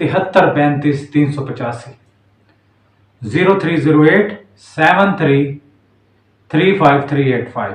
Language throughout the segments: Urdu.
73 35 385 0308 73 35385।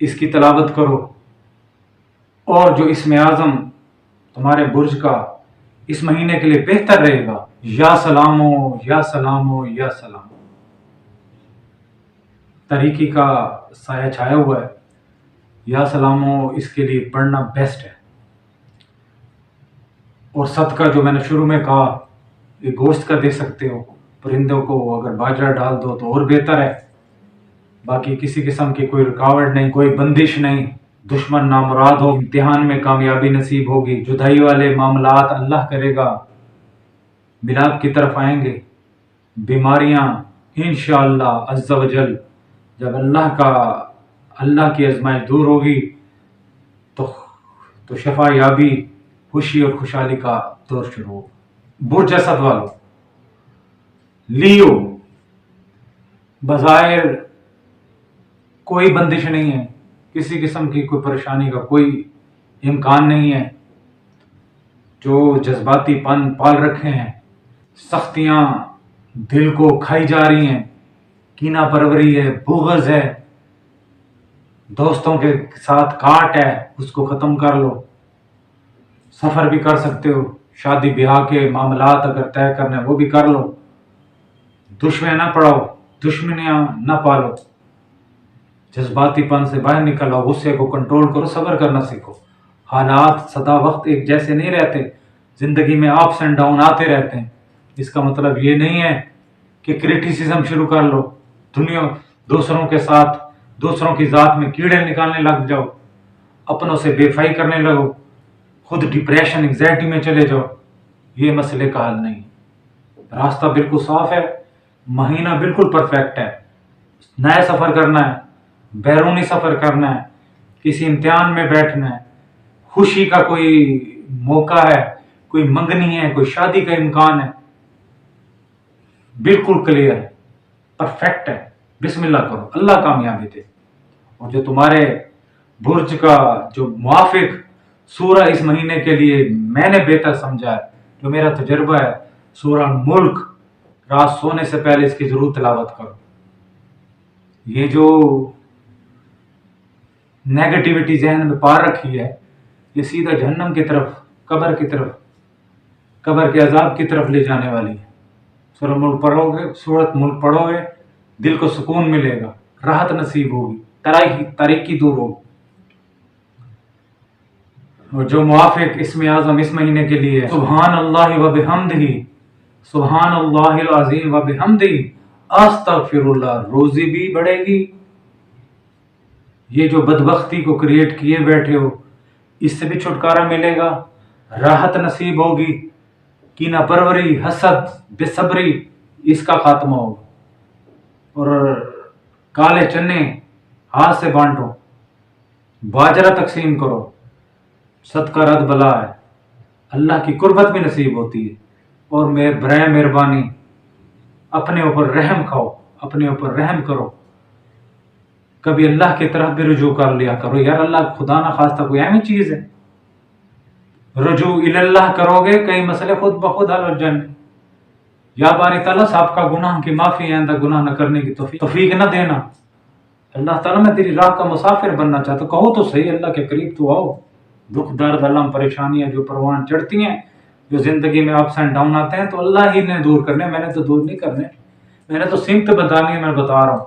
اس کی تلاوت کرو، اور جو اسم اعظم تمہارے برج کا اس مہینے کے لیے بہتر رہے گا، یا سلامو یا سلامو یا سلامو، طریقی کا سایہ چھایا ہوا ہے، یا سلامو اس کے لیے پڑھنا بیسٹ ہے۔ اور صدقہ جو میں نے شروع میں کہا، یہ گوشت کا دے سکتے ہو، پرندوں کو اگر باجرہ ڈال دو تو اور بہتر ہے۔ باقی کسی قسم کی کوئی رکاوٹ نہیں، کوئی بندش نہیں، دشمن نامراد ہو، امتحان میں کامیابی نصیب ہوگی، جدائی والے معاملات اللہ کرے گا ملاپ کی طرف آئیں گے، بیماریاں انشاءاللہ عز و جل جب اللہ کی آزمائش دور ہوگی تو شفا یابی، خوشی اور خوشحالی کا دور شروع ہو۔ برج اسد والو، لیو، بظاہر کوئی بندش نہیں ہے، کسی قسم کی کوئی پریشانی کا کوئی امکان نہیں ہے، جو جذباتی پن پال رکھے ہیں، سختیاں دل کو کھائی جا رہی ہیں، کینہ پروری ہے، بغض ہے، دوستوں کے ساتھ کاٹ ہے، اس کو ختم کر لو، سفر بھی کر سکتے ہو، شادی بیاہ کے معاملات اگر طے کرنے وہ بھی کر لو، دشمن نہ پڑاؤ، دشمنیاں نہ پالو، جذباتی پن سے باہر نکل آؤ، غصے کو کنٹرول کرو، صبر کرنا سیکھو۔ حالات سدا وقت ایک جیسے نہیں رہتے، زندگی میں اپس اینڈ ڈاؤن آتے رہتے ہیں۔ اس کا مطلب یہ نہیں ہے کہ کرٹیسزم شروع کر لو، دوسروں کے ساتھ دوسروں کی ذات میں کیڑے نکالنے لگ جاؤ، اپنوں سے بے فائی کرنے لگو، خود ڈپریشن انگزائٹی میں چلے جاؤ۔ یہ مسئلے کا حل نہیں، راستہ بالکل صاف ہے، مہینہ بالکل پرفیکٹ ہے، نئے سفر کرنا ہے، بیرونی سفر کرنا ہے، کسی امتحان میں بیٹھنا ہے، خوشی کا کوئی موقع ہے، کوئی منگنی ہے، کوئی شادی کا امکان ہے، بالکل کلیئر ہے، پرفیکٹ ہے، بسم اللہ کرو، اللہ کامیابی دے۔ اور جو تمہارے برج کا جو موافق سورہ اس مہینے کے لیے میں نے بہتر سمجھا ہے، جو میرا تجربہ ہے، سورہ ملک، رات سونے سے پہلے اس کی ضرور تلاوت کرو۔ یہ جو نیگیٹیوٹی ذہن میں پار رکھی ہے، یہ سیدھا جہنم کی طرف، قبر کی طرف، قبر کے عذاب کی طرف لے جانے والی ہے۔ سورت ملک پڑھو گے، دل کو سکون ملے گا، راحت نصیب ہوگی، تاریکی دور ہوگی۔ اور جو موافق اسم اعظم اس مہینے کے لیے سبحان اللہ و بحمدہ، سبحان اللہ العظیم و بحمدہ، استغفر اللہ، روزی بھی بڑھے گی۔ یہ جو بدبختی کو کریٹ کیے بیٹھے ہو، اس سے بھی چھٹکارا ملے گا، راحت نصیب ہوگی، کینہ پروری، حسد، بے صبری، اس کا خاتمہ ہوگا۔ اور کالے چنے ہاتھ سے بانٹو، باجرہ تقسیم کرو، صدقہ رد بلا ہے، اللہ کی قربت بھی نصیب ہوتی ہے۔ اور برائے مہربانی اپنے اوپر رحم کھاؤ، اپنے اوپر رحم کرو، کبھی اللہ کی طرف بھی رجوع کر لیا کرو، یار اللہ خدا نہ خواستہ کوئی اہم چیز ہے، رجوع اللہ کرو گے، کئی مسئلے خود بخود حل ہو جائیں گے۔ یا باری تعالیٰ صاحب کا گناہ کی معافی، آئندہ گناہ نہ کرنے کی توفیق نہ دینا۔ اللہ تعالیٰ میں تیری راہ کا مسافر بننا چاہتا ہوں، کہو تو صحیح، اللہ کے قریب تو آؤ۔ دکھ درد علم پریشانیاں جو پروان چڑھتی ہیں، جو زندگی میں اپس اینڈ ڈاؤن آتے ہیں، تو اللہ ہی نے دور کرنے، میں نے تو دور نہیں کرنے، میں نے تو سمت بتانی ہے، میں بتا رہا ہوں۔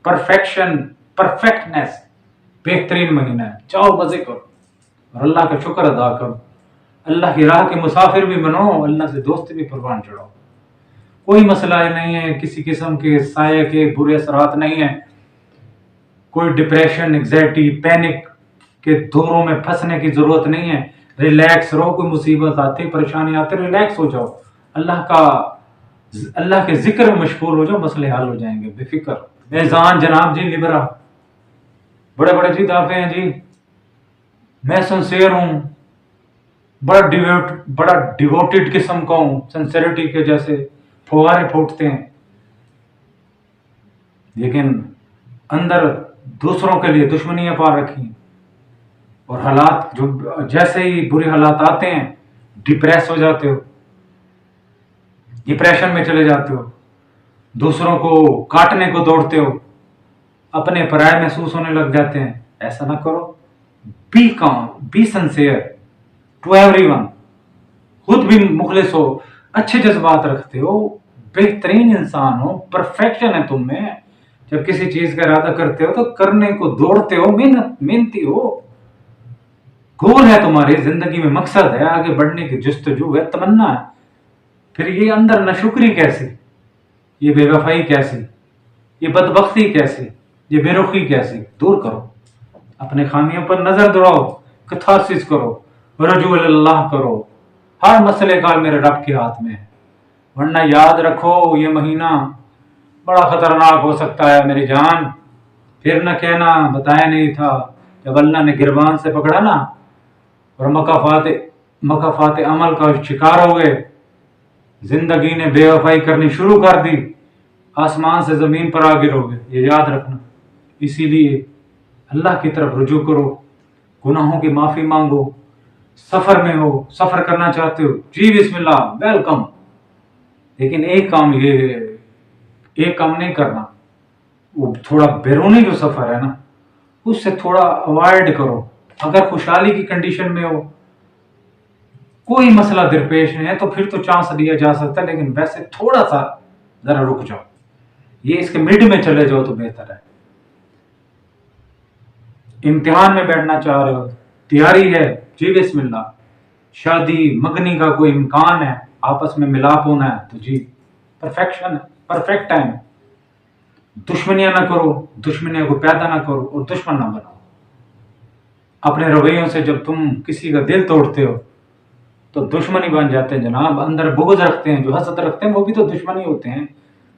پرفیکٹنیس، بہترین مہینہ ہے، چاہو مزے کرو اور اللہ کا شکر ادا کرو، اللہ کی راہ کے مسافر بھی بنو، اللہ سے دوستی بھی پروان چڑھاؤ۔ کوئی مسئلہ نہیں ہے، کسی قسم کے سائے کے برے اثرات نہیں ہیں، کوئی ڈپریشن، انگزائٹی، پینک کے دوروں میں پھنسنے کی ضرورت نہیں ہے۔ ریلیکس رہو، کوئی مصیبت آتی، پریشانی آتی، ریلیکس ہو جاؤ، اللہ کے ذکر میں مشغول ہو جاؤ، مسئلے حل ہو جائیں گے، بے فکر۔ میزان جناب جی لبرا، بڑے بڑے جی دافع ہیں جی، میں سنسیئر ہوں، بڑا ڈیووٹیڈ قسم کا ہوں، سنسیئرٹی کے جیسے فوارے پھوٹتے ہیں، لیکن اندر دوسروں کے لیے دشمنیاں پا رکھی ہیں، اور حالات جو جیسے ہی برے حالات آتے ہیں ڈپریس ہو جاتے ہو، ڈپریشن میں چلے جاتے ہو، دوسروں کو کاٹنے کو دوڑتے ہو، اپنے پرائے محسوس ہونے لگ جاتے ہیں. ایسا نہ کرو. Be calm, be sincere to every one. خود بھی مخلص ہو, اچھے جذبات رکھتے ہو, بہترین انسان ہو, پرفیکشن ہے تم میں. جب کسی چیز کا ارادہ کرتے ہو تو کرنے کو دوڑتے ہو, محنتی ہو. گول ہے تمہاری زندگی میں, مقصد ہے, آگے بڑھنے کی جستجو ہے, تمنا ہے. پھر یہ اندر ناشکری کیسی, یہ بے وفائی کیسی, یہ بدبختی کیسی, یہ بے رخی کیسی؟ دور کرو. اپنے خامیوں پر نظر دوڑاؤ, کتھارسس کرو, رجوع اللہ کرو. ہر مسئلے کا میرے رب کے ہاتھ میں ہے. ورنہ یاد رکھو یہ مہینہ بڑا خطرناک ہو سکتا ہے میری جان. پھر نہ کہنا بتایا نہیں تھا. جب اللہ نے گربان سے پکڑا نا اور مکافات عمل کا شکار ہو گئے, زندگی نے بے وفائی کرنی شروع کر دی, آسمان سے زمین پر آ گرو گے. یہ یاد رکھنا. اسی لیے اللہ کی طرف رجوع کرو, گناہوں کی معافی مانگو. سفر میں ہو, سفر کرنا چاہتے ہو, جی بسم اللہ, ویلکم. لیکن ایک کام نہیں کرنا, وہ تھوڑا بیرونی جو سفر ہے نا اس سے تھوڑا اوائڈ کرو. اگر خوشحالی کی کنڈیشن میں ہو, کوئی مسئلہ درپیش نہیں ہے تو پھر تو چانس لیا جا سکتا ہے, لیکن ویسے تھوڑا سا ذرا رک جاؤ. یہ اس کے مڈ میں چلے جاؤ تو بہتر ہے. امتحان میں بیٹھنا چاہ رہے ہو, تیاری ہے, جی بسم اللہ. شادی مگنی کا کوئی امکان ہے, آپس میں ملاپ ہونا ہے تو جی پرفیکشن ہے, پرفیکٹ ٹائم. دشمنیاں نہ کرو, دشمنیاں کو پیدا نہ کرو اور دشمن نہ بناؤ. اپنے رویوں سے جب تم کسی کا دل توڑتے ہو تو دشمنی بن جاتے ہیں جناب. اندر بغض رکھتے ہیں, جو حسد رکھتے ہیں وہ بھی تو دشمنی ہوتے ہیں.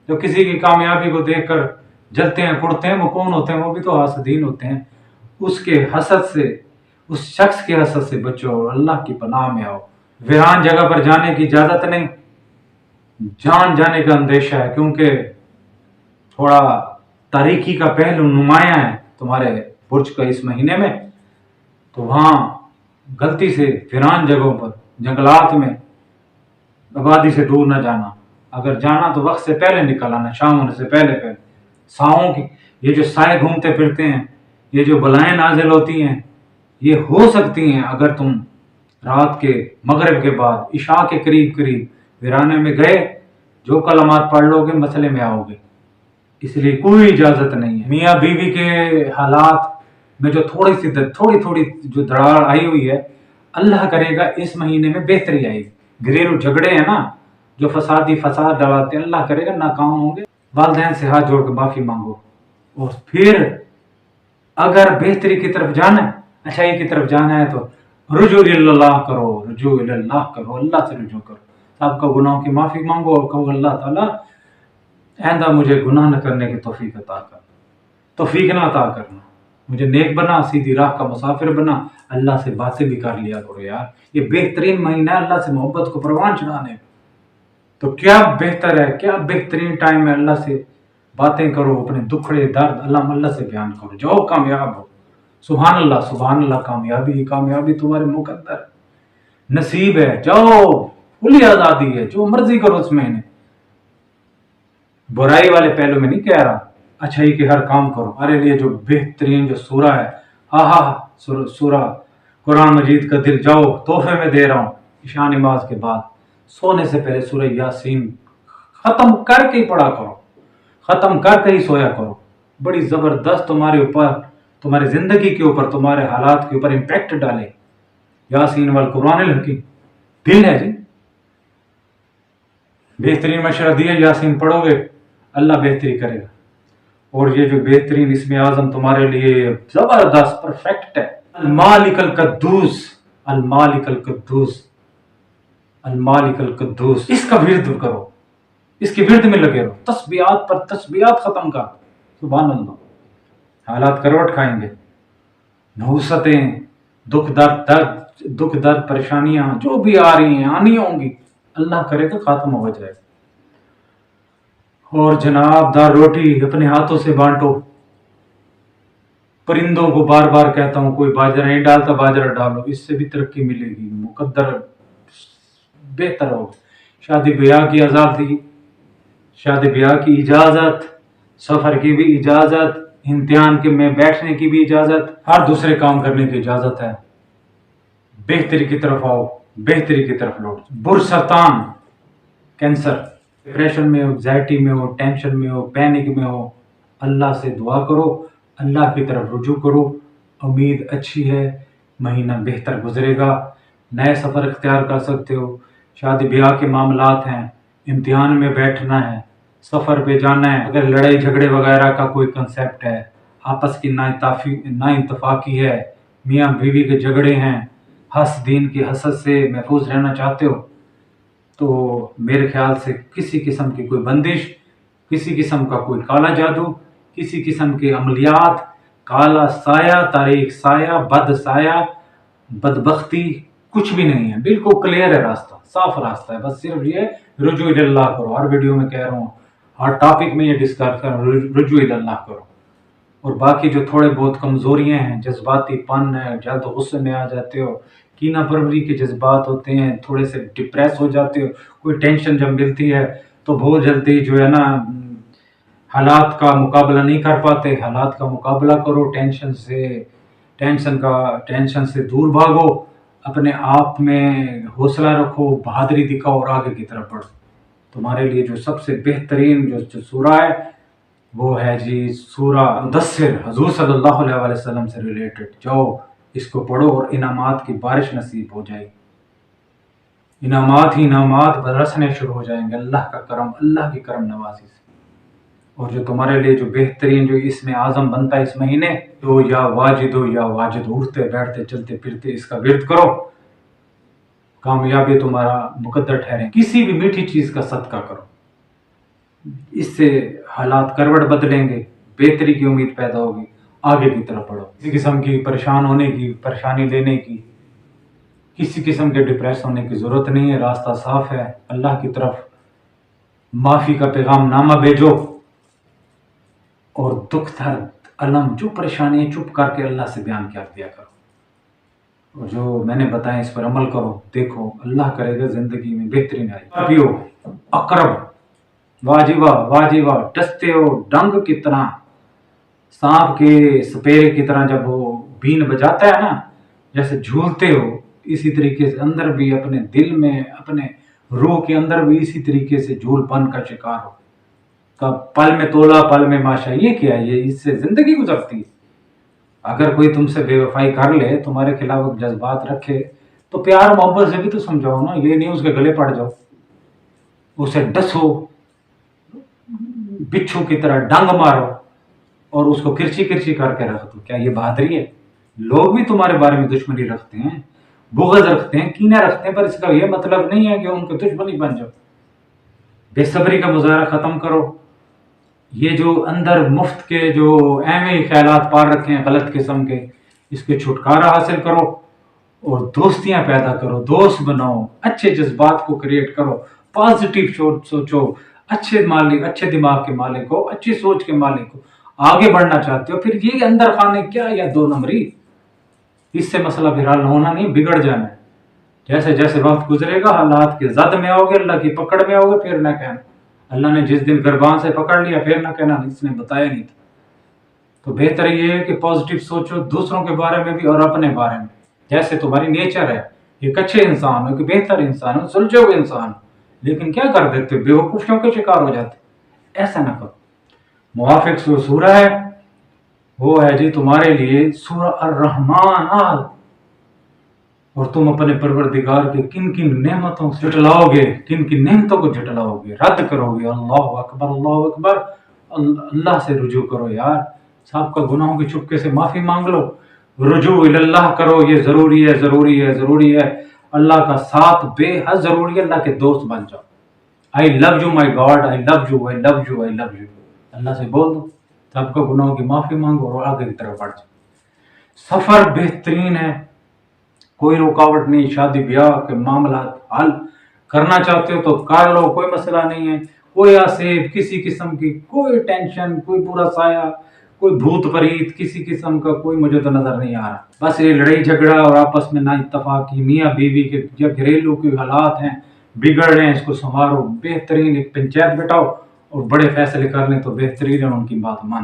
جو کسی کی کامیابی کو دیکھ کر جلتے ہیں کڑتے ہیں وہ کون ہوتے ہیں؟ وہ بھی تو حاسدین ہوتے ہیں. اس کے حسد سے, اس شخص کے حسد سے بچو اور اللہ کی پناہ میں آؤ. ویران جگہ پر جانے کی اجازت نہیں, جان جانے کا اندیشہ ہے, کیونکہ تھوڑا تاریکی کا پہلو نمایاں ہے تمہارے برج کا اس مہینے میں. تو وہاں غلطی سے ویران جگہوں پر, جنگلات میں, آبادی سے دور نہ جانا. اگر جانا تو وقت سے پہلے نکل آنا, شام ہونے سے پہلے. ساؤں کی یہ جو سائے گھومتے پھرتے ہیں, یہ جو بلائیں نازل ہوتی ہیں, یہ ہو سکتی ہیں اگر تم رات کے مغرب کے بعد عشاء کے قریب ویرانے میں گئے. جو کلمات پڑھ لو گے مسئلے میں آؤ گے. اس لیے کوئی اجازت نہیں ہے. میاں بیوی کے حالات میں جو تھوڑی جو دراڑ آئی ہوئی ہے, اللہ کرے گا اس مہینے میں بہتری آئے گی. گھریلو جھگڑے ہیں نا جو فساد ڈالتے ہیں, اللہ کرے گا ناکام ہوں گے. والدین سے ہاتھ جوڑ کے معافی مانگو. اور پھر اگر بہتری کی طرف جانا ہے, اچھائی کی طرف جانا ہے تو رجوع اللہ کرو, اللہ سے رجوع کرو. آپ کا گناہوں کی معافی مانگو اور کہو اللہ تعالیٰ آئندہ مجھے گناہ نہ کرنے کی توفیق عطا کر, توفیق نہ عطا کرنا. مجھے نیک بنا, سیدھی راہ کا مسافر بنا. اللہ سے باتیں بھی کر لیا کرو یار. یہ بہترین مہینہ ہے اللہ سے محبت کو پروان چڑھانے. تو کیا بہتر ہے, کیا بہترین ٹائم ہے, اللہ سے باتیں کرو, اپنے دکھڑے درد اللہ سے بیان کرو, جاؤ کامیاب ہو. سبحان اللہ. کامیابی تمہارے مقدر نصیب ہے. جاؤ, کھلی آزادی ہے, جو مرضی کرو اس مہینے. برائی والے پہلو میں نہیں کہہ رہا, اچھائی کے ہر کام کرو. ہمارے لیے جو بہترین جو سورہ ہے, سورہ قرآن مجید کا دل, جاؤ تحفے میں دے رہا ہوں. عشاء نماز کے بعد سونے سے پہلے سورہ یاسین ختم کر کے ہی پڑھا کرو, ختم کر کے ہی سویا کرو. بڑی زبردست تمہارے اوپر, تمہاری زندگی کے اوپر, تمہارے حالات کے اوپر امپیکٹ ڈالے. یاسین والقرآن الحکیم دل ہے جی. بہترین مشورہ دیا, یاسین پڑھو گے اللہ بہتری کرے گا. اور یہ جو بہترین اسم اعظم تمہارے لیے زبردست پرفیکٹ ہے, المالک القدوس, المالک القدوس, المالک القدوس. اس کا ورد کرو, اس کے ورد میں لگے رہو, تسبیحات پر تسبیحات ختم کر. سبحان اللہ. حالات کروٹ کھائیں گے, نحوستیں, دکھ درد پریشانیاں جو بھی آ رہی ہیں, آنی ہوں گی, اللہ کرے تو ختم ہو جائے. اور جناب دار روٹی اپنے ہاتھوں سے بانٹو. پرندوں کو بار بار کہتا ہوں, کوئی باجرہ نہیں ڈالتا, باجرہ ڈالو, اس سے بھی ترقی ملے گی, مقدر بہتر ہوگا. شادی بیاہ کی آزادی, شادی بیاہ کی اجازت, سفر کی بھی اجازت, امتحان کے میں بیٹھنے کی بھی اجازت، ہر دوسرے کام کرنے کی اجازت ہے. بہتری کی طرف آؤ، بہتری کی طرف لوٹ. برسرطان کینسر، ڈپریشن میں ہو، انگزائٹی میں ہو، ٹینشن میں ہو، پینک میں ہو، اللہ سے دعا کرو، اللہ کی طرف رجوع کرو. امید اچھی ہے، مہینہ بہتر گزرے گا، نئے سفر اختیار کر سکتے ہو. شادی بیاہ کے معاملات ہیں، امتحان میں بیٹھنا ہے، سفر پہ جانا ہے. اگر لڑائی جھگڑے وغیرہ کا کوئی کنسیپٹ ہے، آپس کی نا اتفاقی ہے، میاں بیوی کے جھگڑے ہیں، حسد دین کی حسد سے محفوظ رہنا چاہتے ہو، تو میرے خیال سے کسی قسم کی کوئی بندش، کسی قسم کا کوئی کالا جادو، کسی قسم کے عملیات، کالا سایہ، تاریک سایہ، بد سایہ، بدبختی کچھ بھی نہیں ہے. بالکل کلیئر ہے راستہ، صاف راستہ ہے. بس صرف یہ رجوع اللہ کرو. ہر ویڈیو میں کہہ رہا ہوں، ہر ٹاپک میں یہ ڈسکس کر رہا ہوں، رجوع اللہ کرو. اور باقی جو تھوڑے بہت کمزوریاں ہیں، جذباتی پن ہے، جلد غصے میں آ جاتے ہو، کینہ پروری کے جذبات ہوتے ہیں، تھوڑے سے ڈپریس ہو جاتے ہو، کوئی ٹینشن جب ملتی ہے تو بہت جلدی جو ہے نا حالات کا مقابلہ نہیں کر پاتے. حالات کا مقابلہ کرو، ٹینشن سے دور بھاگو، اپنے آپ میں حوصلہ رکھو، بہادری دکھاؤ اور آگے کی طرف بڑھو. تمہارے لیے جو سب سے بہترین جو سورہ ہے وہ ہے جی سورہ مدثر، حضور صلی اللہ علیہ وسلم سے ریلیٹڈ. جاؤ اس کو پڑھو اور انعامات کی بارش نصیب ہو جائے. انعامات ہی انعامات برسنے شروع ہو جائیں گے، اللہ کا کرم، اللہ کی کرم نوازی سے. اور جو تمہارے لیے جو بہترین جو اس میں اعظم بنتا ہے اس مہینے، تو یا واجد ہو یا واجد، اٹھتے بیٹھتے چلتے پھرتے اس کا ورد کرو، کامیابی تمہارا مقدر ٹھہرے. کسی بھی میٹھی چیز کا صدقہ کرو، اس سے حالات کروٹ بدلیں گے، بہتری کی امید پیدا ہوگی، آگے کی طرف بڑھو. کسی قسم کی پریشان ہونے کی، پریشانی لینے کی، کسی قسم کے ڈپریس ہونے کی ضرورت نہیں ہے. راستہ صاف ہے، اللہ کی طرف معافی کا پیغام نامہ بھیجو، اور دکھ درد علم جو پریشانی ہے چپ کر کے اللہ سے بیان کیا دیا کرو، اور جو میں نے بتایا اس پر عمل کرو. دیکھو اللہ کرے گا زندگی میں بہترین آئے. پیو اقرب، واجبہ واجبہ، ڈستے ہو ڈنگ کی طرح، سانپ کے سپیرے کی طرح جب وہ بین بجاتا ہے نا، جیسے جھولتے ہو، اسی طریقے سے اندر بھی اپنے دل میں، اپنے روح کے اندر بھی اسی طریقے سے جھول پن کا شکار ہو. پل میں تولا پل میں ماشا. یہ کیا ہے؟ یہ اس سے زندگی گزرتی ہے. اگر کوئی تم سے بے وفائی کر لے، تمہارے خلاف جذبات رکھے، تو پیار محبت سے بھی تو سمجھاؤ نا. یہ نہیں اس کے گلے پڑ جاؤ، اسے ڈسو، بچھو کی طرح ڈنگ مارو اور اس کو کرچی کرچی کر کے رکھ دو. کیا یہ بہادری ہے؟ لوگ بھی تمہارے بارے میں دشمنی رکھتے ہیں، بغض رکھتے ہیں، کینہ رکھتے ہیں، پر اس کا یہ مطلب نہیں ہے کہ ان کے دشمنی بن جاؤ. بے صبری کا مظاہرہ ختم کرو. یہ جو اندر مفت کے جو اہم خیالات پار رکھے ہیں غلط قسم کے، اس کے چھٹکارا حاصل کرو اور دوستیاں پیدا کرو، دوست بناؤ، اچھے جذبات کو کریٹ کرو، پازیٹیو سوچو، اچھے دماغ کے مالک ہو، اچھی سوچ کے مالک ہو، آگے بڑھنا چاہتے ہو. پھر یہ اندر خانے کیا یا دو نمبری، اس سے مسئلہ بہرحال ہونا نہیں، بگڑ جانا ہے. جیسے جیسے وقت گزرے گا حالات کے زد میں آؤ گے، اللہ کی پکڑ میں آؤ گے، پھر نہ کہنا اللہ نے جس دن گربان سے پکڑ لیا، پھر نہ کہنا اس نے بتایا نہیں تھا. تو بہتر یہ ہے کہ پازیٹیو سوچو، دوسروں کے بارے میں بھی اور اپنے بارے میں. جیسے تمہاری نیچر ہے، ایک اچھے انسان ہو، ایک بہتر انسان ہو، سلجھے ہوئے انسان ہو، لیکن کیا کر دیتے، بے وقوفیوں کے شکار ہو جاتے. ایسا نہ کرو. موافق سورہ ہے وہ ہے جی تمہارے لیے سورہ الرحمن. اور تم اپنے پروردگار کے کن کن نعمتوں سے جھٹلاؤ گے، کن کن نعمتوں کو جھٹلاؤ گے، رد کرو گے. اللہ اکبر، اللہ اکبر. اللہ سے رجوع کرو یار، سب کا گناہوں کی چپکے سے معافی مانگ لو، رجوع اللہ کرو. یہ ضروری ہے، ضروری ہے، ضروری ہے. اللہ کا ساتھ بے حد ضروری ہے. اللہ کے دوست بن جاؤ. I love you my God, I love you, I love you, I love you. اللہ سے بول دو، سب کا گناہوں کی معافی مانگو اور آگے کی طرف بڑھ جاؤ. سفر بہترین ہے، کوئی رکاوٹ نہیں. شادی بیاہ کے معاملات حل کرنا چاہتے ہو تو کر لو، کوئی مسئلہ نہیں ہے. کوئی آسیب، کسی قسم کی کوئی ٹینشن، کوئی برا سایہ، کوئی بھوت پریت، کسی قسم کا کوئی مجھے تو نظر نہیں آ رہا. بس یہ لڑائی جھگڑا اور آپس میں نا اتفاقی، میاں بیوی کے جو گھریلو کے حالات ہیں بگڑ رہے ہیں، اس کو سنوارو. بہترین ایک پنچایت بٹھاؤ اور بڑے فیصلے کر لیں تو بہترین ہے، ان کی بات مان.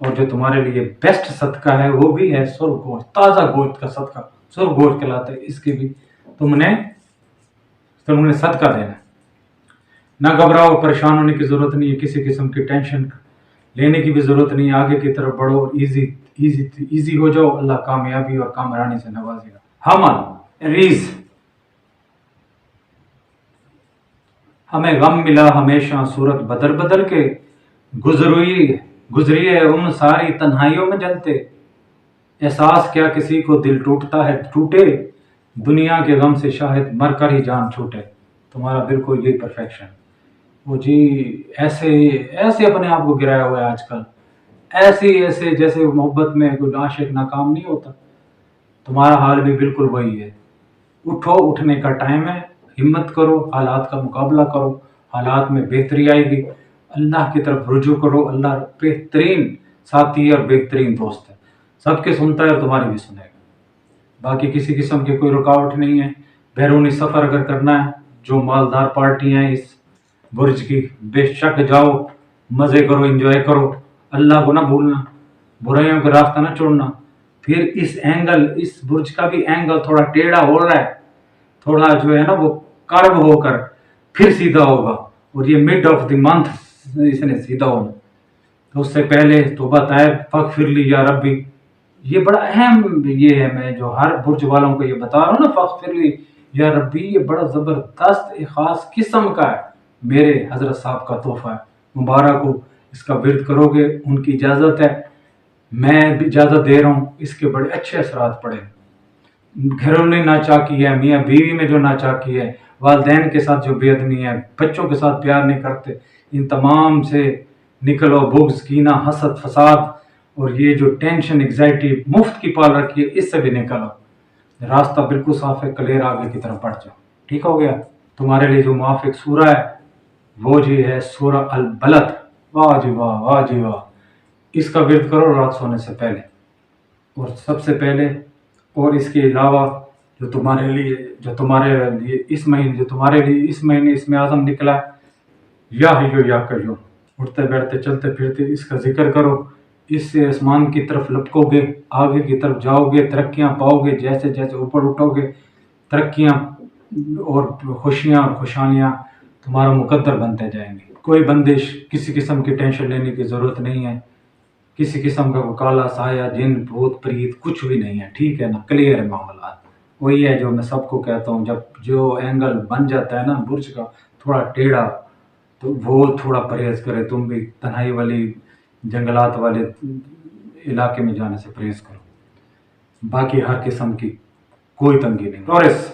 اور جو تمہارے لیے بیسٹ صدقہ ہے وہ بھی ہے سرخ گوشت، تازہ گوشت کا صدقہ، سرخ گوشت کہلاتا ہے، اس کی بھی تم نے صدقہ دینا ہے۔ نہ گھبراؤ، پریشان ہونے کی ضرورت نہیں ہے، کسی قسم کی ٹینشن لینے کی بھی ضرورت نہیں ہے، آگے کی طرف بڑھو، ایزی ہو جاؤ، اللہ کامیابی اور کامرانی سے نوازے گا۔ حمل ریز، ہمیں غم ملا ہمیشہ صورت بدل بدل کے، گزری ہے عمر ساری تنہائیوں میں جلتے، احساس کیا کسی کو دل ٹوٹتا ہے ٹوٹے، دنیا کے غم سے شاہد مر کر ہی جان چھوٹے۔ تمہارا بالکل یہی پرفیکشن، وہ جی ایسے اپنے آپ کو گرایا ہوا ہے آج کل، ایسے جیسے محبت میں کوئی عاشق ناکام نہیں ہوتا، تمہارا حال بھی بالکل وہی ہے۔ اٹھو، اٹھنے کا ٹائم ہے، ہمت کرو، حالات کا مقابلہ کرو، حالات میں بہتری آئے گی، اللہ کی طرف رجوع کرو، اللہ بہترین ساتھی اور بہترین دوست ہے، سب کے سنتا ہے اور تمہاری بھی سنے گا۔ باقی کسی قسم کی کوئی رکاوٹ نہیں ہے، بیرونی سفر اگر کرنا ہے، جو مالدار پارٹی ہیں اس برج کی، بے شک جاؤ، مزے کرو، انجوائے کرو، اللہ کو نہ بھولنا، برائیوں کا راستہ نہ چھوڑنا۔ پھر اس برج کا بھی اینگل تھوڑا ٹیڑھا ہو رہا ہے، تھوڑا جو ہے نا وہ کرو ہو کر پھر سیدھا ہوگا، اور یہ مڈ آف دی منتھ اس نے سیدھا ہونا، تو اس سے پہلے توبہ طائب فغفر لی یا ربی، یہ بڑا اہم یہ ہے، میں جو ہر برج والوں کو یہ بتا رہا ہوں نا، فغفر لی یا ربی، یہ بڑا زبردست ایک خاص قسم کا ہے، میرے حضرت صاحب کا تحفہ ہے، مبارک ہو، اس کا ورد کرو گے، ان کی اجازت ہے، میں بھی اجازت دے رہا ہوں، اس کے بڑے اچھے اثرات پڑے، گھروں نے ناچاکی ہے، میاں بیوی میں جو ناچاکی ہے، والدین کے ساتھ جو بے ادبی ہے، بچوں کے ساتھ پیار نہیں کرتے، ان تمام سے نکلو، بغض، کینہ، حسد، فساد، اور یہ جو ٹینشن، ایگزائٹی مفت کی پال رکھی ہے، اس سے بھی نکلو، راستہ بالکل صاف ہے، کلیئر، آگے کی طرف بڑھ جاؤ، ٹھیک ہو گیا۔ تمہارے لیے جو موافق سورہ ہے وہ جی ہے سورہ البلد، واہ جی واہ، واہ جی واہ، اس کا ورد کرو رات سونے سے پہلے، اور سب سے پہلے، اور اس کے علاوہ جو تمہارے لیے اس مہینے اسم اعظم نکلا ہے، یا حیو یا قیوم، اٹھتے بیٹھتے چلتے پھرتے اس کا ذکر کرو، اس سے آسمان کی طرف لپکو گے، آگے کی طرف جاؤ گے، ترقیاں پاؤ گے، جیسے جیسے اوپر اٹھو گے، ترقیاں اور خوشیاں اور خوشحالیاں تمہارا مقدر بنتے جائیں گے۔ کوئی بندش، کسی قسم کی ٹینشن لینے کی ضرورت نہیں ہے، کسی قسم کا کالا سایہ، جن، بھوت، پریت کچھ بھی نہیں ہے، ٹھیک ہے نا، کلیئر ہے معاملات۔ وہی ہے جو میں سب کو کہتا ہوں، جب جو اینگل بن جاتا ہے نا برج کا تھوڑا ٹیڑھا، تو وہ تھوڑا پرہیز کرے، تم بھی تنہائی والی جنگلات والے علاقے میں جانے سے پرہیز کرو، باقی ہر قسم کی کوئی تنگی نہیں۔ ٹورس،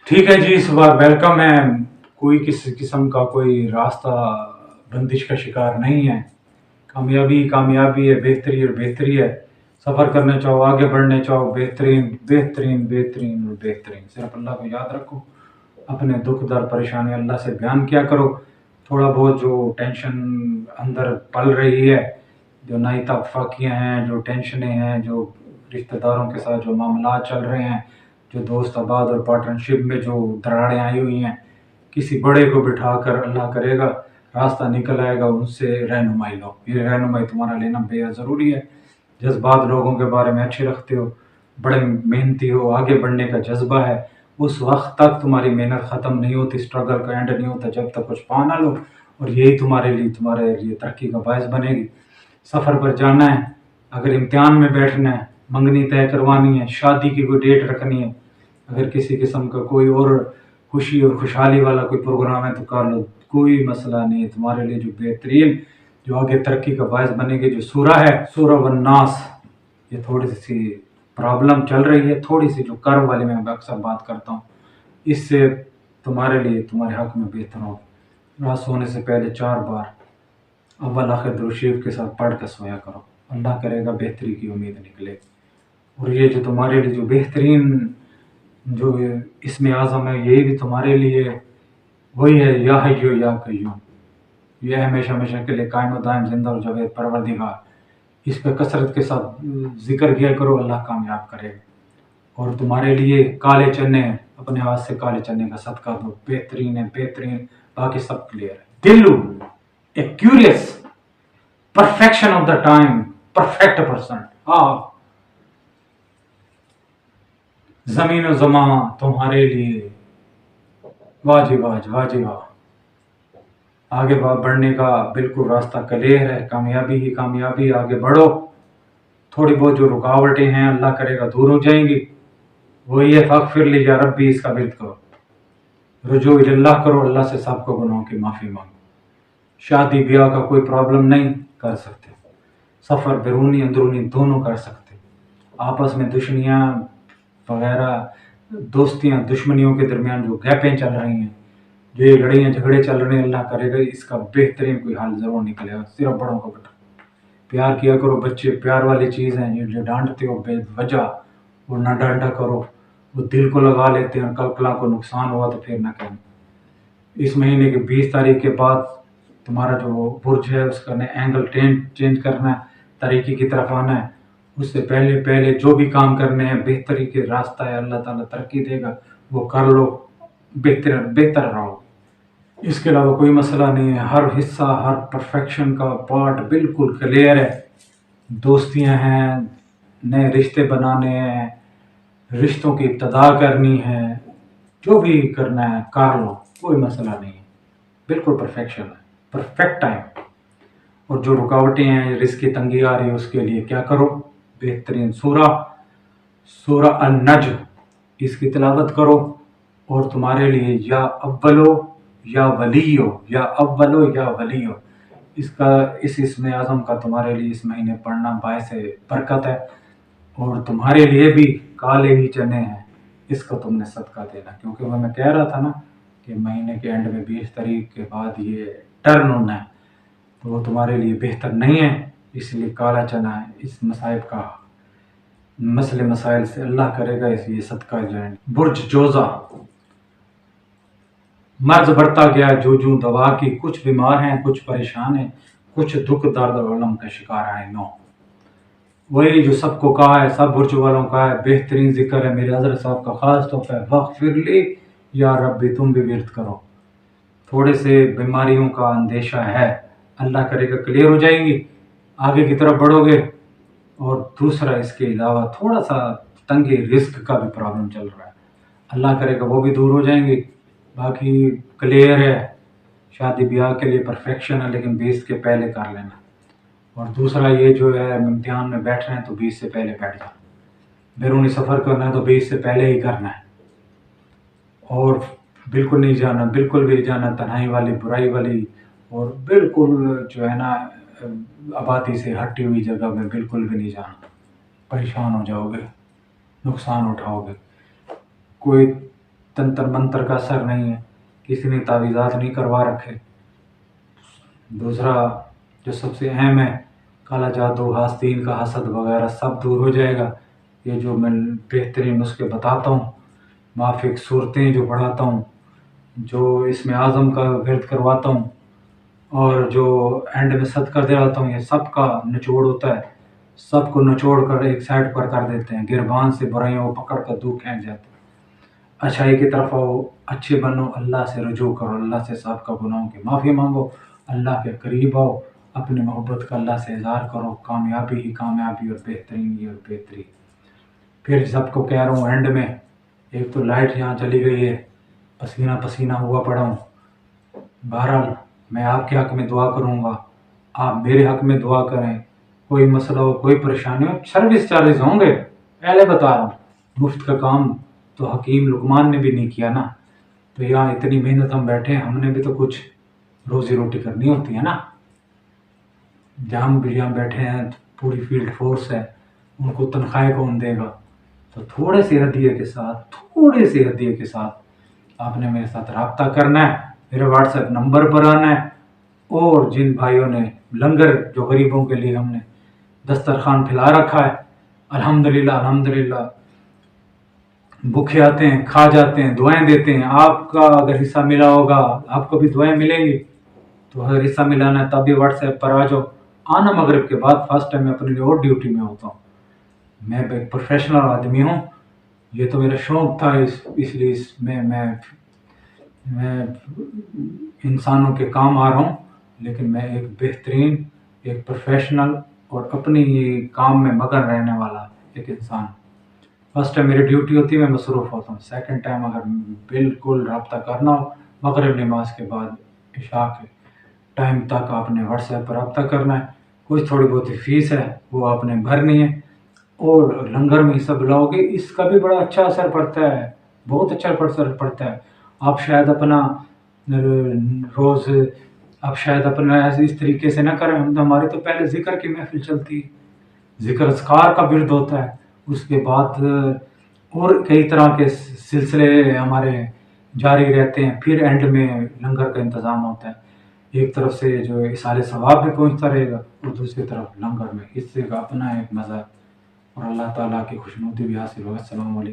ٹھیک ہے جی، اس بار ویلکم ہے، کوئی کسی قسم کا کوئی راستہ بندش کا شکار نہیں ہے، کامیابی ہے، بہتری اور بہتری ہے، سفر کرنے چاہو، آگے بڑھنے چاہو، بہترین بہترین بہترین اور بہترین، صرف اللہ کو یاد رکھو، اپنے دکھ در پریشانی اللہ سے بیان کیا کرو، تھوڑا بہت جو ٹینشن اندر پل رہی ہے، جو نئی اتفاقیاں ہیں، جو ٹینشنیں ہیں، جو رشتہ داروں کے ساتھ جو معاملات چل رہے ہیں، جو دوست احباب اور پارٹنرشپ میں جو دراڑیں آئی ہوئی ہیں، کسی بڑے کو بٹھا کر اللہ کرے گا راستہ نکل آئے گا، ان سے رہنمائی لو، یہ رہنمائی تمہارا لینا بے حد ضروری ہے۔ جذبات لوگوں کے بارے میں اچھے رکھتے ہو، بڑے محنتی ہو، آگے بڑھنے کا جذبہ ہے، اس وقت تک تمہاری محنت ختم نہیں ہوتی، اسٹرگل کا اینڈ نہیں ہوتا جب تک کچھ پا نہ لو، اور یہی تمہارے لیے ترقی کا باعث بنے گی۔ سفر پر جانا ہے، اگر امتحان میں بیٹھنا ہے، منگنی طے کروانی ہے، شادی کی کوئی ڈیٹ رکھنی ہے، اگر کسی قسم کا کوئی اور خوشی اور خوشحالی والا کوئی پروگرام ہے تو کر لو، کوئی مسئلہ نہیں ہے، تمہارے لیے جو بہترین، جو آگے ترقی کا باعث بنے گی جو سورہ ہے، سورہ والناس، یہ تھوڑی سی پرابلم چل رہی ہے، تھوڑی سی جو کرو والی میں اکثر بات کرتا ہوں، اس سے تمہارے لیے تمہارے حق میں بہتر ہوگا۔ رات سونے سے پہلے 4 بار اول آخر درود شریف کے ساتھ پڑھ کے سویا کرو، اللہ کرے گا بہتری کی امید نکلے گی۔ اور یہ جو تمہارے لیے جو بہترین جو اسم اعظم ہے، یہی بھی تمہارے لیے وہی ہے، یا حیو یا قیوم، یہ ہمیشہ ہمیشہ کے لیے قائم و دائم زندہ اور جاوید پروردگار، اس پہ کثرت کے ساتھ ذکر کیا کرو، اللہ کامیاب کرے گا۔ اور تمہارے لیے کالے چنے، اپنے ہاتھ سے کالے چنے کا صدقہ دو، بہترین ہے، بہترین، باقی سب کلیئر ہے۔ دلو، ایک curious perfection of the time, perfect person. زمین و زمان تمہارے لیے واجب واہ. آگے بڑھنے کا بالکل راستہ کلیئر ہے، کامیابی ہی کامیابی، آگے بڑھو. تھوڑی بہت جو رکاوٹیں ہیں اللہ کرے گا دور ہو جائیں گی. وہی ہے فاغفر لی یا ربی، اس کا ورد کرو، رجوع اللہ کرو، اللہ سے سب کو گناہوں کی معافی مانگو. شادی بیاہ کا کوئی پرابلم نہیں کر سکتے، سفر بیرونی اندرونی دونوں کر سکتے. آپس میں دشمنیاں وغیرہ، دوستیاں دشمنیوں کے درمیان جو گیپیں چل رہی ہیں، جو یہ لڑائیاں جھگڑے چل رہے ہیں، اللہ کرے گا اس کا بہترین کوئی حل ضرور نکلے گا. صرف بڑوں کو بیٹا پیار کیا کرو. بچے پیار والی چیز ہیں، جو ڈانٹتے ہو بے وجہ وہ نہ ڈانٹا کرو، وہ دل کو لگا لیتے ہیں، کل کلا کو نقصان ہوا تو پھر نہ کہیں. اس مہینے کے 20 تاریخ کے بعد تمہارا جو برج ہے اس کا اینگل چینج کرنا ہے، تاریکی کی طرف آنا ہے. اس سے پہلے جو بھی کام کرنے ہیں بہتری کے راستہ ہے، اللہ تعالیٰ ترقی دے گا، وہ کر لو، بہتر رہو. اس کے علاوہ کوئی مسئلہ نہیں ہے. ہر حصہ، ہر پرفیکشن کا پارٹ بالکل کلیئر ہے. دوستیاں ہیں، نئے رشتے بنانے ہیں، رشتوں کی ابتدا کرنی ہے، جو بھی کرنا ہے کر لو، کوئی مسئلہ نہیں ہے. بالکل پرفیکشن ہے، پرفیکٹ ٹائم. اور جو رکاوٹیں ہیں، رزق کی تنگی آ رہی ہے، اس کے لیے کیا کرو؟ بہترین سورہ النجم، اس کی تلاوت کرو. اور تمہارے لیے یا اولو یا ولیو، اس اسم اعظم کا تمہارے لیے اس مہینے پڑھنا باعث برکت ہے. اور تمہارے لیے بھی کالے ہی چنے ہیں، اس کو تم نے صدقہ دینا. کیونکہ میں کہہ رہا تھا نا کہ مہینے کے اینڈ میں 20 تاریخ کے بعد یہ ٹرن ہونا ہے، تو وہ تمہارے لیے بہتر نہیں ہے. اس لیے کالا چنا ہے. اس مصائب کا مسائل سے اللہ کرے گا اس لیے صدقہ جائیں. برج جوزہ، مرض بڑھتا گیا جو دوا کی، کچھ بیمار ہیں، کچھ پریشان ہیں، کچھ دکھ درد اور علم کا شکار ہیں. وہی جو سب کو کہا ہے، سب برج والوں کا ہے، بہترین ذکر ہے میرے حضرت صاحب کا خاص طور پہ، فاغفر لی یا ربی. تم بھی ورد کرو. تھوڑے سے بیماریوں کا اندیشہ ہے، اللہ کرے گا کلیئر ہو جائیں گی، آگے کی طرف بڑھو گے. اور دوسرا اس کے علاوہ تھوڑا سا تنگی رزق کا بھی پرابلم چل رہا ہے، اللہ کرے گا وہ بھی دور ہو جائیں گے. باقی کلیئر ہے. شادی بیاہ کے لیے پرفیکشن ہے، لیکن 20 کے پہلے کر لینا. اور دوسرا یہ جو ہے امتحان میں بیٹھ رہے ہیں تو 20 سے پہلے بیٹھ جانا. بیرونی سفر کرنا ہے تو 20 سے پہلے ہی کرنا ہے. اور بالکل نہیں جانا، بالکل بھی جانا تنہائی والی، برائی والی، اور بالکل جو ہے نا آبادی سے ہٹی ہوئی جگہ میں بالکل بھی نہیں جانا. پریشان ہو جاؤ گے، نقصان اٹھاؤ گے. کوئی تنتر منتر کا اثر نہیں ہے، کسی نے تعویذات نہیں کروا رکھے. دوسرا جو سب سے اہم ہے، کالا جادو، حاسدین کا حسد وغیرہ سب دور ہو جائے گا. یہ جو میں بہترین نسخے بتاتا ہوں، مافک صورتیں جو پڑھاتا ہوں، جو اسم اعظم کا ورد کرواتا ہوں، اور جو اینڈ میں صدقہ دلاتا ہوں، یہ سب کا نچوڑ ہوتا ہے. سب کو نچوڑ کر ایک سائڈ پر کر دیتے ہیں. گربان سے برائیوں کو پکڑ کر دور کھینچ جاتے ہیں. اچھائی کی طرف آؤ، اچھے بنو، اللہ سے رجوع کرو، اللہ سے سابقہ گناہوں کی معافی مانگو، اللہ کے قریب آؤ، اپنی محبت کا اللہ سے اظہار کرو. کامیابی ہی کامیابی، اور بہترین ہی اور بہترین. پھر سب کو کہہ رہا ہوں اینڈ میں، ایک تو لائٹ یہاں چلی گئی ہے، پسینہ ہوا پڑا ہوں. بہرحال میں آپ کے حق میں دعا کروں گا، آپ میرے حق میں دعا کریں. کوئی مسئلہ ہو، کوئی پریشانی ہو، سروس چارجز ہوں گے، پہلے بتا رہا ہوں. مفت کا کام تو حکیم لقمان نے بھی نہیں کیا نا. تو یہاں اتنی محنت ہم بیٹھے ہیں، ہم نے بھی تو کچھ روزی روٹی کرنی ہوتی ہے نا. جہاں ہم بھی یہاں بیٹھے ہیں، پوری فیلڈ فورس ہے، ان کو تنخواہیں کون دے گا؟ تو تھوڑے سے ہدیے کے ساتھ آپ نے میرے ساتھ رابطہ کرنا ہے، میرے واٹس ایپ نمبر پر آنا ہے. اور جن بھائیوں نے لنگر، جو غریبوں کے لیے ہم نے دسترخوان پھیلا رکھا ہے، الحمدللہ بھوکے آتے ہیں، کھا جاتے ہیں، دعائیں دیتے ہیں. آپ کا اگر حصہ ملا ہوگا، آپ کو بھی دعائیں ملیں گی. تو اگر حصہ ملانا ہے تب بھی واٹس ایپ پر آ جاؤ. آنا مغرب کے بعد، فرسٹ ٹائم میں اپنی اور ڈیوٹی میں ہوتا ہوں. میں ایک پروفیشنل آدمی ہوں. یہ تو میرا شوق تھا، اس لیے میں انسانوں کے کام آ رہا ہوں. لیکن میں ایک بہترین ایک پروفیشنل اور اپنی کام میں مگن رہنے والا ایک انسان. فرسٹ ٹائم میری ڈیوٹی ہوتی ہے میں مصروف ہوتا ہوں. سیکنڈ ٹائم اگر بالکل رابطہ کرنا ہو مغرب نماز کے بعد عشاء کے ٹائم تک آپ نے واٹس ایپ پر رابطہ کرنا ہے. کچھ تھوڑی بہت فیس ہے وہ آپ نے بھرنی ہے اور لنگر میں حصہ بلاؤ گے. اس کا بھی بڑا اچھا اثر پڑتا ہے, بہت اچھا اثر پڑتا ہے. آپ شاید اپنا روز آپ شاید اپنا اس طریقے سے نہ کریں. ہماری تو پہلے ذکر کی محفل چلتی, ذکر اذکار کا ورد ہوتا ہے, اس کے بعد اور کئی طرح کے سلسلے ہمارے جاری رہتے ہیں. پھر اینڈ میں لنگر کا انتظام ہوتا ہے. ایک طرف سے جو اصال ثواب بھی پہنچتا رہے گا اور دوسری طرف لنگر میں حصے کا اپنا ایک مزہ اور اللہ تعالیٰ کی خوشنودی بھی حاصل ہوگا. السلام علیکم.